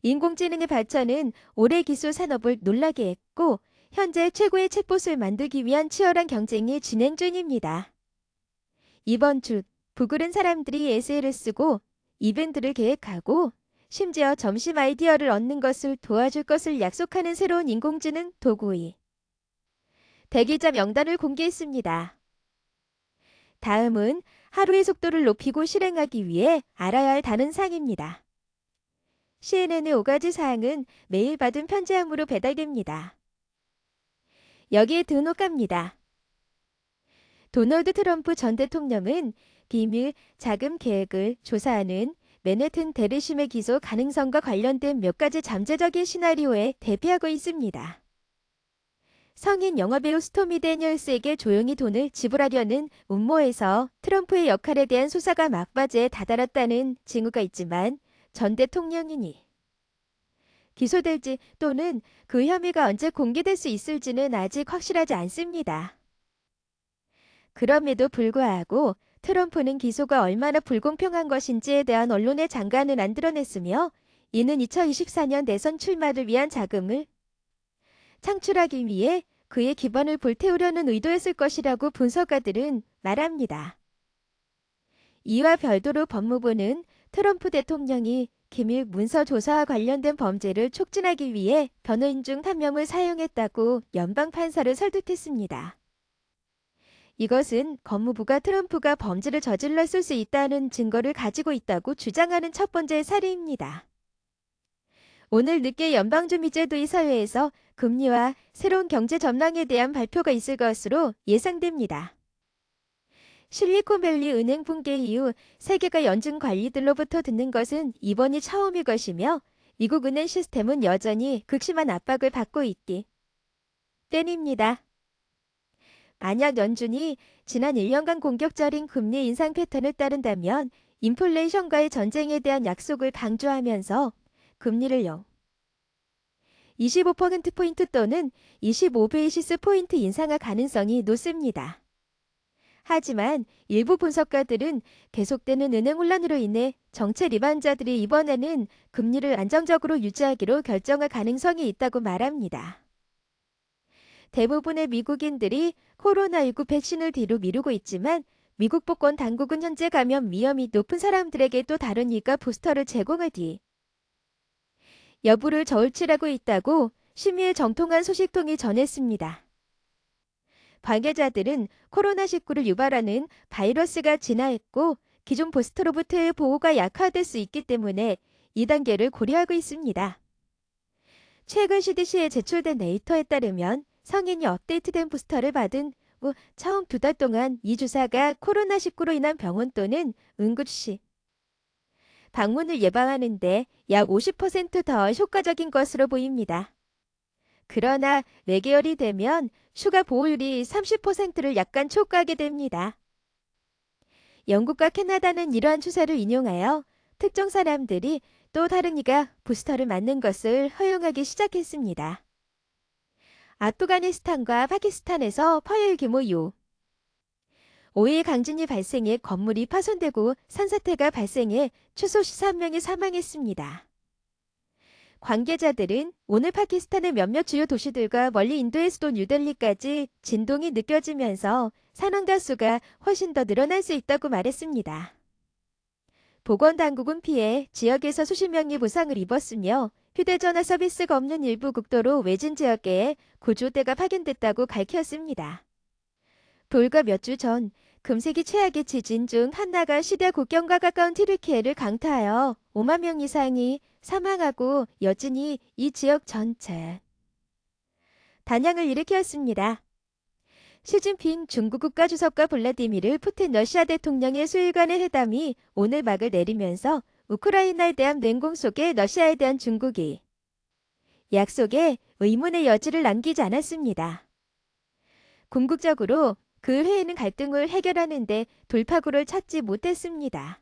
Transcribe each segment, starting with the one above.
인공지능의 발전은 올해 기술 산업을 놀라게 했고 현재 최고의 챗봇을 만들기 위한 치열한 경쟁이 진행 중입니다. 이번 주 구글은 사람들이 에세이를 쓰고 이벤트를 계획하고 심지어 점심 아이디어를 얻는 것을 도와줄 것을 약속하는 새로운 인공지능 도구의 대기자 명단을 공개했습니다. 다음은 하루의 속도를 높이고 실행하기 위해 알아야 할 다른 사항입니다. CNN의 5가지 사항은 매일 받은 편지함으로 배달됩니다. 여기에 등록합니다. 도널드 트럼프 전 대통령은 비밀 자금 계획을 조사하는 맨해튼 대리심의 기소 가능성과 관련된 몇 가지 잠재적인 시나리오에 대피하고 있습니다. 성인 영화배우 스토미 데니얼스에게 조용히 돈을 지불하려는 음모에서 트럼프의 역할에 대한 수사가 막바지에 다다랐다는 징후가 있지만 전 대통령이니 기소될지 또는 그 혐의가 언제 공개될 수 있을지는 아직 확실하지 않습니다. 그럼에도 불구하고 트럼프는 기소가 얼마나 불공평한 것인지에 대한 언론의 장관을 안 드러냈으며 이는 2024년 대선 출마를 위한 자금을 창출하기 위해 그의 기반을 불태우려는 의도였을 것이라고 분석가들은 말합니다. 이와 별도로 법무부는 트럼프 대통령이 기밀 문서 조사와 관련된 범죄를 촉진하기 위해 변호인 중 한 명을 사용했다고 연방 판사를 설득했습니다. 이것은 법무부가 트럼프가 범죄를 저질렀을 수 있다는 증거를 가지고 있다고 주장하는 첫 번째 사례입니다. 오늘 늦게 연방주미제도의 사회에서 금리와 새로운 경제 전망에 대한 발표가 있을 것으로 예상됩니다. 실리콘밸리 은행 붕괴 이후 세계가 연준 관리들로부터 듣는 것은 이번이 처음일 것이며 미국 은행 시스템은 여전히 극심한 압박을 받고 있기 때문입니다. 만약 연준이 지난 1년간 공격적인 금리 인상 패턴을 따른다면 인플레이션과의 전쟁에 대한 약속을 강조하면서 금리를 25%포인트 또는 25베이시스 포인트 인상할 가능성이 높습니다. 하지만 일부 분석가들은 계속되는 은행 혼란으로 인해 정체 리반자들이 이번에는 금리를 안정적으로 유지하기로 결정할 가능성이 있다고 말합니다. 대부분의 미국인들이 코로나19 백신을 뒤로 미루고 있지만 미국 보건 당국은 현재 감염 위험이 높은 사람들에게 또 다른 이가 부스터를 제공할 뒤 여부를 저울질하고 있다고 심의에 정통한 소식통이 전했습니다. 관계자들은 코로나19를 유발하는 바이러스가 진화했고 기존 부스터로부터의 보호가 약화될 수 있기 때문에 2단계를 고려하고 있습니다. 최근 CDC에 제출된 데이터에 따르면 성인이 업데이트된 부스터를 받은 후 처음 2달 동안 이 주사가 코로나19로 인한 병원 또는 응급실 방문을 예방하는 데 약 50%더 효과적인 것으로 보입니다. 그러나 4개월이 되면 추가 보호율이 30%를 약간 초과하게 됩니다. 영국과 캐나다는 이러한 추세를 인용하여 특정 사람들이 또 다른 이가 부스터를 맞는 것을 허용하기 시작했습니다. 아프가니스탄과 파키스탄에서 파열 규모 5일 강진이 발생해 건물이 파손되고 산사태가 발생해 최소 13명이 사망했습니다. 관계자들은 오늘 파키스탄의 몇몇 주요 도시들과 멀리 인도의 수도 뉴델리까지 진동이 느껴지면서 사망자 수가 훨씬 더 늘어날 수 있다고 말했습니다. 보건당국은 피해 지역에서 수십 명이 부상을 입었으며 휴대전화 서비스가 없는 일부 국도로 외진 지역에 구조대가 파견됐다고 밝혔습니다. 불과 몇 주 전 금세기 최악의 지진 중 하나가 시리아 국경과 가까운 튀르키예를 강타하여 5만 명 이상이 사망하고 여진이 이 지역 전체 단양을 일으켰습니다. 시진핑 중국 국가주석과 블라디미르 푸틴 러시아 대통령의 수일 간의 회담이 오늘 막을 내리면서 우크라이나에 대한 냉공 속에 러시아에 대한 중국이 약속에 의문의 여지를 남기지 않았습니다. 궁극적으로 그 회의는 갈등을 해결하는 데 돌파구를 찾지 못했습니다.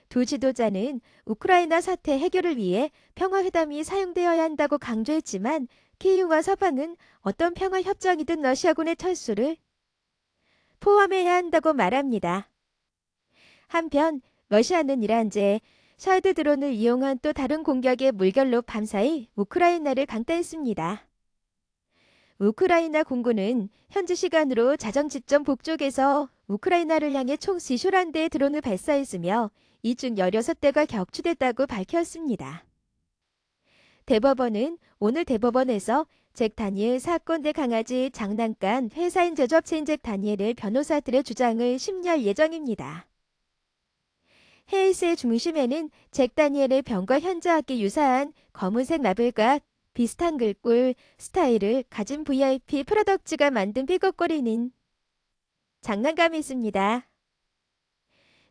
두 지도자는 우크라이나 사태 해결을 위해 평화회담이 사용되어야 한다고 강조했지만 키이우와 서방은 어떤 평화협정이든 러시아군의 철수를 포함해야 한다고 말합니다. 한편 러시아는 이란제 샤드 드론을 이용한 또 다른 공격의 물결로 밤사이 우크라이나를 강타했습니다. 우크라이나 공군은 현지 시간으로 자정 지점 북쪽에서 우크라이나를 향해 총 40대의 드론을 발사했으며 이 중 16대가 격추됐다고 밝혔습니다. 대법원은 오늘 대법원에서 잭 다니엘 사건대 강아지 장난감 회사인 제조업체인 잭 다니엘의 변호사들의 주장을 심리할 예정입니다. 헤이스의 중심에는 잭 다니엘의 병과 현저하게 유사한 검은색 라벨과 비슷한 글꼴 스타일을 가진 VIP 프로덕츠가 만든 삐걱거리는 장난감이 있습니다.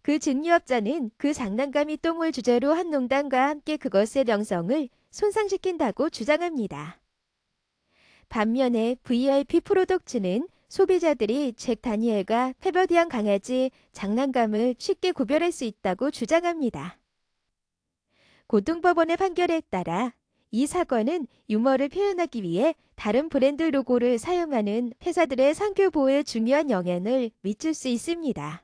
그 증류업자는 그 장난감이 똥을 주제로 한 농담과 함께 그것의 명성을 손상시킨다고 주장합니다. 반면에 VIP 프로덕츠는 소비자들이 잭 다니엘과 페버디안 강아지 장난감을 쉽게 구별할 수 있다고 주장합니다. 고등법원의 판결에 따라 이 사건은 유머를 표현하기 위해 다른 브랜드 로고를 사용하는 회사들의 상표 보호에 중요한 영향을 미칠 수 있습니다.